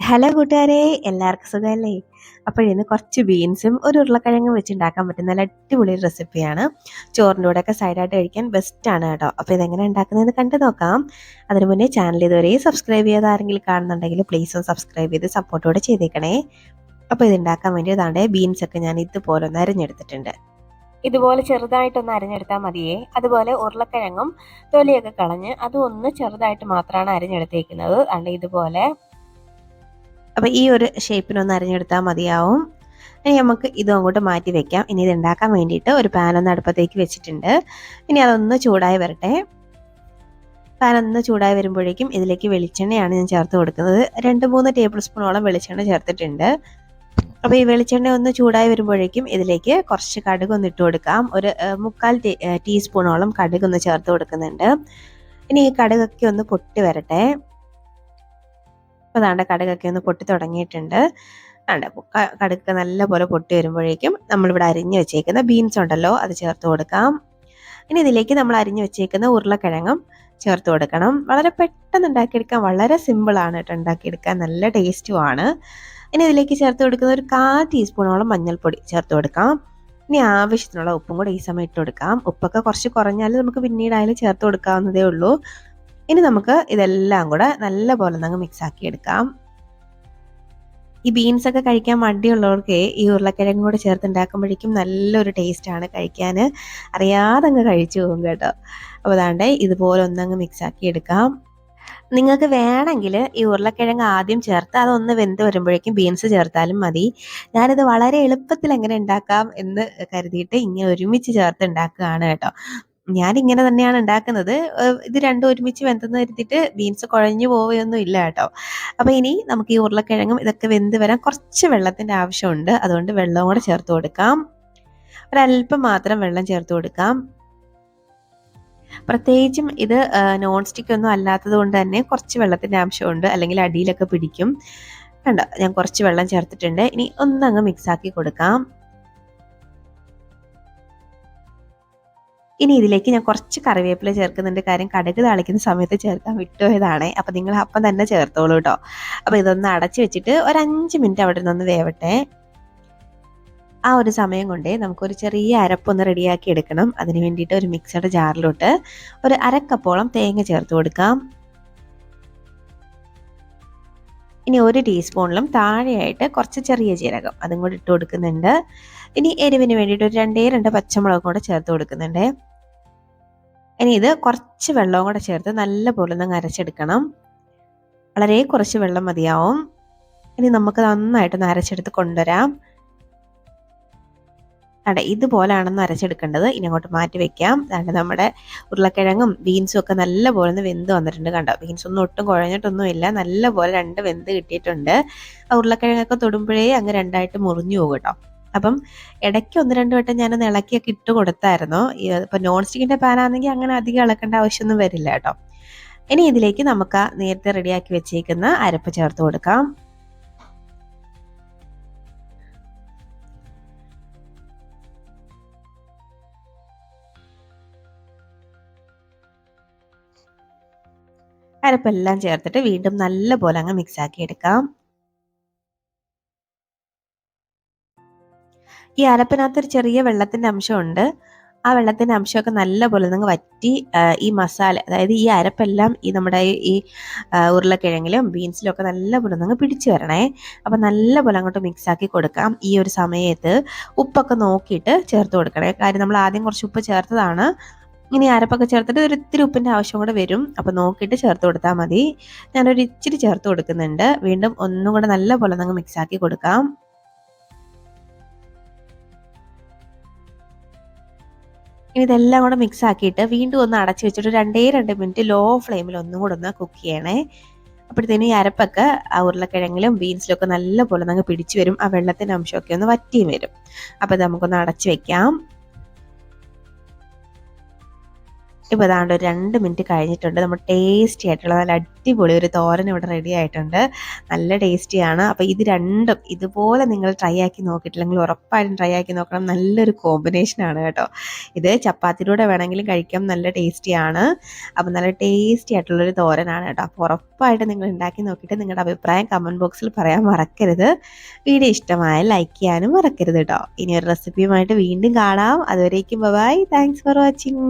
Hello കൂട്ടുകാരെ, എല്ലാവർക്കും സുഖമല്ലേ? അപ്പോഴിന്ന് കുറച്ച് ബീൻസും ഒരു ഉരുളക്കിഴങ്ങും വെച്ചുണ്ടാക്കാൻ പറ്റുന്ന നല്ല അടിപൊളി ഒരു റെസിപ്പിയാണ്. ചോറിൻ്റെ കൂടെയൊക്കെ സൈഡായിട്ട് കഴിക്കാൻ ബെസ്റ്റാണ് കേട്ടോ. അപ്പോൾ ഇതെങ്ങനെ ഉണ്ടാക്കുന്നതെന്ന് കണ്ടു നോക്കാം. അതിന് മുന്നേ ചാനൽ ഇതുവരെ സബ്സ്ക്രൈബ് ചെയ്യാതെ ആരെങ്കിലും കാണുന്നുണ്ടെങ്കിൽ പ്ലീസ് ഒന്ന് സബ്സ്ക്രൈബ് ചെയ്ത് സപ്പോർട്ടോടെ ചെയ്തേക്കണേ. അപ്പോൾ ഇതുണ്ടാക്കാൻ വേണ്ടി അതാണ്ട് ബീൻസൊക്കെ ഞാൻ ഇതുപോലെ ഒന്ന് അരിഞ്ഞെടുത്തിട്ടുണ്ട്. ഇതുപോലെ ചെറുതായിട്ടൊന്ന് അരിഞ്ഞെടുത്താൽ മതിയേ. അതുപോലെ ഉരുളക്കിഴങ്ങും തൊലിയൊക്കെ കളഞ്ഞ് അതും ഒന്ന് ചെറുതായിട്ട് മാത്രമാണ് അരിഞ്ഞെടുത്തേക്കുന്നത്. അല്ല ഇതുപോലെ. അപ്പോൾ ഈ ഒരു ഷേപ്പിനൊന്ന് അരിഞ്ഞെടുത്താൽ മതിയാവും. ഇനി നമുക്ക് ഇതും അങ്ങോട്ട് മാറ്റി വെക്കാം. ഇനി ഇത് ഉണ്ടാക്കാൻ വേണ്ടിയിട്ട് ഒരു പാനൊന്ന് അടുപ്പത്തേക്ക് വെച്ചിട്ടുണ്ട്. ഇനി അതൊന്ന് ചൂടായി വരട്ടെ. പാനൊന്ന് ചൂടായി വരുമ്പോഴേക്കും ഇതിലേക്ക് വെളിച്ചെണ്ണയാണ് ഞാൻ ചേർത്ത് കൊടുക്കുന്നത്. 2-3 ടേബിൾ സ്പൂണോളം വെളിച്ചെണ്ണ ചേർത്തിട്ടുണ്ട്. അപ്പോൾ ഈ വെളിച്ചെണ്ണ ഒന്ന് ചൂടായി വരുമ്പോഴേക്കും ഇതിലേക്ക് കുറച്ച് കടുക് ഒന്ന് ഇട്ട് കൊടുക്കാം. ഒരു 3/4 ടീസ്പൂണോളം കടുക് ഒന്ന് ചേർത്ത് കൊടുക്കുന്നുണ്ട്. ഇനി ഈ കടുകൊക്കെ ഒന്ന് പൊട്ടി വരട്ടെ. അപ്പോൾ അതാണ്ട് കടുകൊക്കെ ഒന്ന് പൊട്ടി തുടങ്ങിയിട്ടുണ്ട്. കടുകൊക്കെ നല്ലപോലെ പൊട്ടി വരുമ്പോഴേക്കും നമ്മളിവിടെ അരിഞ്ഞു വെച്ചേക്കുന്ന ബീൻസ് ഉണ്ടല്ലോ അത് ചേർത്ത് കൊടുക്കാം. ഇനി ഇതിലേക്ക് നമ്മൾ അരിഞ്ഞു വെച്ചേക്കുന്ന ഉരുളക്കിഴങ്ങും ചേർത്ത് കൊടുക്കണം. വളരെ പെട്ടെന്ന് ഉണ്ടാക്കിയെടുക്കാൻ, വളരെ സിമ്പിളാണ് കേട്ടോ ഉണ്ടാക്കിയെടുക്കാൻ, നല്ല ടേസ്റ്റുമാണ്. ഇനി ഇതിലേക്ക് ചേർത്ത് കൊടുക്കുന്ന ഒരു 1/4 ടീസ്പൂണോളം മഞ്ഞൾപ്പൊടി ചേർത്ത് കൊടുക്കാം. ഇനി ആവശ്യത്തിനുള്ള ഉപ്പും കൂടെ ഈ സമയം ഇട്ട് കൊടുക്കാം. ഉപ്പൊക്കെ കുറച്ച് കുറഞ്ഞാൽ നമുക്ക് പിന്നീടായാലും ചേർത്ത് കൊടുക്കാവുന്നതേ ഉള്ളൂ. ഇനി നമുക്ക് ഇതെല്ലാം കൂടെ നല്ലപോലെ അങ്ങ് മിക്സ് ആക്കി എടുക്കാം. ഈ ബീൻസ് ഒക്കെ കഴിക്കാൻ മടിയുള്ളവർക്ക് ഈ ഉരുളക്കിഴങ്ങും കൂടെ ചേർത്ത് ഉണ്ടാക്കുമ്പോഴേക്കും നല്ലൊരു ടേസ്റ്റാണ്. കഴിക്കാൻ അറിയാതെ അങ്ങ് കഴിച്ചു പോകും കേട്ടോ. അപ്പോൾ അതാണ്ട് ഇതുപോലെ ഒന്നങ്ങ് മിക്സ് ആക്കി എടുക്കാം. നിങ്ങൾക്ക് വേണമെങ്കിൽ ഈ ഉരുളക്കിഴങ്ങ് ആദ്യം ചേർത്ത് അതൊന്ന് വെന്ത് വരുമ്പോഴേക്കും ബീൻസ് ചേർത്താലും മതി. ഞാനിത് വളരെ എളുപ്പത്തിൽ എങ്ങനെ ഉണ്ടാക്കാം എന്ന് കരുതിയിട്ട് ഇങ്ങനെ ഒരുമിച്ച് ചേർത്ത് ഉണ്ടാക്കുകയാണ് കേട്ടോ. ഞാനിങ്ങനെ തന്നെയാണ് ഉണ്ടാക്കുന്നത്. ഇത് രണ്ടും ഒരുമിച്ച് വെന്തെന്ന് കരുതിയിട്ട് ബീൻസ് കുഴഞ്ഞു പോവുകയൊന്നും ഇല്ല കേട്ടോ. അപ്പോൾ ഇനി നമുക്ക് ഈ ഉരുളക്കിഴങ്ങും ഇതൊക്കെ വെന്ത് വരാൻ കുറച്ച് വെള്ളത്തിൻ്റെ ആവശ്യമുണ്ട്. അതുകൊണ്ട് വെള്ളവും കൂടെ ചേർത്ത് കൊടുക്കാം. ഒരല്പം മാത്രം വെള്ളം ചേർത്ത് കൊടുക്കാം. പ്രത്യേകിച്ചും ഇത് നോൺ സ്റ്റിക്ക് ഒന്നും അല്ലാത്തത് കൊണ്ട് തന്നെ കുറച്ച് വെള്ളത്തിൻ്റെ ആവശ്യമുണ്ട്, അല്ലെങ്കിൽ അടിയിലൊക്കെ പിടിക്കും. കണ്ടോ, ഞാൻ കുറച്ച് വെള്ളം ചേർത്തിട്ടുണ്ട്. ഇനി ഒന്നങ്ങ് മിക്സാക്കി കൊടുക്കാം. ഇനി ഇതിലേക്ക് ഞാൻ കുറച്ച് കറിവേപ്പില ചേർക്കുന്നുണ്ട്. കാര്യം കടുക് താളിക്കുന്ന സമയത്ത് ചേർക്കാൻ വിട്ടുപോയതാണ്. അപ്പോൾ നിങ്ങൾ അപ്പം തന്നെ ചേർത്തോളൂ കേട്ടോ. അപ്പോൾ ഇതൊന്ന് അടച്ച് വെച്ചിട്ട് ഒരു 5 മിനിറ്റ് അവിടെ നിന്ന് വേവട്ടെ. ആ ഒരു സമയം കൊണ്ട് നമുക്കൊരു ചെറിയ അരപ്പൊന്ന് റെഡിയാക്കി എടുക്കണം. അതിന് വേണ്ടിയിട്ട് ഒരു മിക്സഡ് ജാറിലോട്ട് ഒരു 1/2 കപ്പോളം തേങ്ങ ചേർത്ത് കൊടുക്കാം. ഇനി 1 ടീസ്പൂണിലും താഴെയായിട്ട് കുറച്ച് ചെറിയ ജീരകം അതും കൂടി ഇട്ട് കൊടുക്കുന്നുണ്ട്. ഇനി എരിവിന് വേണ്ടിയിട്ട് ഒരു 2 പച്ചമുളകും കൂടെ ചേർത്ത് കൊടുക്കുന്നുണ്ട്. ഇനി ഇത് കുറച്ച് വെള്ളവും കൂടെ ചേർത്ത് നല്ലപോലെ ഒന്ന് അരച്ചെടുക്കണം. വളരെ കുറച്ച് വെള്ളം മതിയാവും. ഇനി നമുക്ക് നന്നായിട്ട് അരച്ചെടുത്ത് കൊണ്ടുവരാം. അതെ, ഇതുപോലാണെന്ന് അരച്ചെടുക്കേണ്ടത്. ഇനി അങ്ങോട്ട് മാറ്റി വെക്കാം. അതാണ്ട് നമ്മുടെ ഉരുളക്കിഴങ്ങും ബീൻസും ഒക്കെ നല്ലപോലെ ഒന്ന് വെന്ത് വന്നിട്ടുണ്ട്. കണ്ടോ, ബീൻസ് ഒന്നും ഒട്ടും കുഴഞ്ഞിട്ടൊന്നുമില്ല, നല്ലപോലെ 2 വെന്ത് കിട്ടിയിട്ടുണ്ട്. ആ ഉരുളക്കിഴങ്ങൊക്കെ തൊടുമ്പോഴേ അങ്ങ് 2ആയിട്ട് മുറിഞ്ഞു പോകും കേട്ടോ. അപ്പം ഇടയ്ക്ക് 1-2 വട്ടം ഞാനൊന്ന് ഇളക്കിയൊക്കെ ഇട്ട് കൊടുത്തായിരുന്നു. ഇപ്പം നോൺ സ്റ്റിക്കിൻ്റെ പാനാണെങ്കിൽ അങ്ങനെ അധികം ഇളക്കേണ്ട ആവശ്യമൊന്നും വരില്ല കേട്ടോ. ഇനി ഇതിലേക്ക് നമുക്ക് നേരത്തെ റെഡിയാക്കി വെച്ചേക്കുന്ന അരപ്പ് ചേർത്ത് കൊടുക്കാം. അരപ്പെല്ലാം ചേർത്തിട്ട് വീണ്ടും നല്ലപോലെ അങ്ങ് മിക്സാക്കി എടുക്കാം. ഈ അരപ്പിനകത്തൊരു ചെറിയ വെള്ളത്തിൻ്റെ അംശമുണ്ട്. ആ വെള്ളത്തിൻ്റെ അംശമൊക്കെ നല്ലപോലെ അങ്ങ് വറ്റി ഈ മസാല, അതായത് ഈ അരപ്പെല്ലാം ഈ നമ്മുടെ ഈ ഉരുളക്കിഴങ്ങിലും ബീൻസിലും ഒക്കെ നല്ലപോലെ അങ്ങ് പിടിച്ചു വരണേ. അപ്പം നല്ലപോലെ അങ്ങോട്ട് മിക്സാക്കി കൊടുക്കാം. ഈ ഒരു സമയത്ത് ഉപ്പൊക്കെ നോക്കിയിട്ട് ചേർത്ത് കൊടുക്കണേ. കാര്യം നമ്മൾ ആദ്യം കുറച്ച് ഉപ്പ് ചേർത്തതാണ്. ഇനി അരപ്പൊക്കെ ചേർത്തിട്ട് ഒരു ഇത്തിരി ഉപ്പിൻ്റെ ആവശ്യം കൂടെ വരും. അപ്പോൾ നോക്കിയിട്ട് ചേർത്ത് കൊടുത്താൽ മതി. ഞാനൊരു ഇച്ചിരി ചേർത്ത് കൊടുക്കുന്നുണ്ട്. വീണ്ടും ഒന്നും കൂടെ നല്ലപോലെ അങ്ങ് മിക്സാക്കി കൊടുക്കാം. ഇനി ഇതെല്ലാം കൂടെ മിക്സ് ആക്കിയിട്ട് വീണ്ടും ഒന്ന് അടച്ചു വെച്ചിട്ട് 2 മിനിറ്റ് ലോ ഫ്ലെയിമിൽ ഒന്നും കൂടെ ഒന്ന് കുക്ക് ചെയ്യണേ. അപ്പോഴത്തേനും ഈ അരപ്പൊക്കെ ആ ഉരുളക്കിഴങ്ങിലും ബീൻസിലും ഒക്കെ നല്ലപോലെ അങ്ങ് പിടിച്ചു വരും. ആ വെള്ളത്തിൻ്റെ അംശമൊക്കെ ഒന്ന് വറ്റിയും വരും. അപ്പോൾ ഇത് നമുക്കൊന്ന് അടച്ചു വെക്കാം. ഇപ്പോൾ അതാണ്ട് ഒരു 2 മിനിറ്റ് കഴിഞ്ഞിട്ടുണ്ട്. നമ്മൾ ടേസ്റ്റി ആയിട്ടുള്ള നല്ല അടിപൊളി ഒരു തോരൻ ഇവിടെ റെഡി ആയിട്ടുണ്ട്. നല്ല ടേസ്റ്റിയാണ്. അപ്പോൾ ഇത് രണ്ടും ഇതുപോലെ നിങ്ങൾ ട്രൈ ആക്കി നോക്കിയിട്ടില്ലെങ്കിൽ ഉറപ്പായിട്ടും ട്രൈ ആക്കി നോക്കണം. നല്ലൊരു കോമ്പിനേഷനാണ് കേട്ടോ. ഇത് ചപ്പാത്തിയുടെ വേണമെങ്കിലും കഴിക്കാം, നല്ല ടേസ്റ്റിയാണ്. അപ്പോൾ നല്ല ടേസ്റ്റി ആയിട്ടുള്ളൊരു തോരനാണ് കേട്ടോ. അപ്പോൾ ഉറപ്പായിട്ടും നിങ്ങൾ ഉണ്ടാക്കി നോക്കിയിട്ട് നിങ്ങളുടെ അഭിപ്രായം കമൻറ്റ് ബോക്സിൽ പറയാൻ മറക്കരുത്. വീഡിയോ ഇഷ്ടമായ ലൈക്ക് ചെയ്യാനും മറക്കരുത് കേട്ടോ. ഇനി ഒരു റെസിപ്പിയുമായിട്ട് വീണ്ടും കാണാം. അതുവരേക്കും ബൈ. Thanks for watching.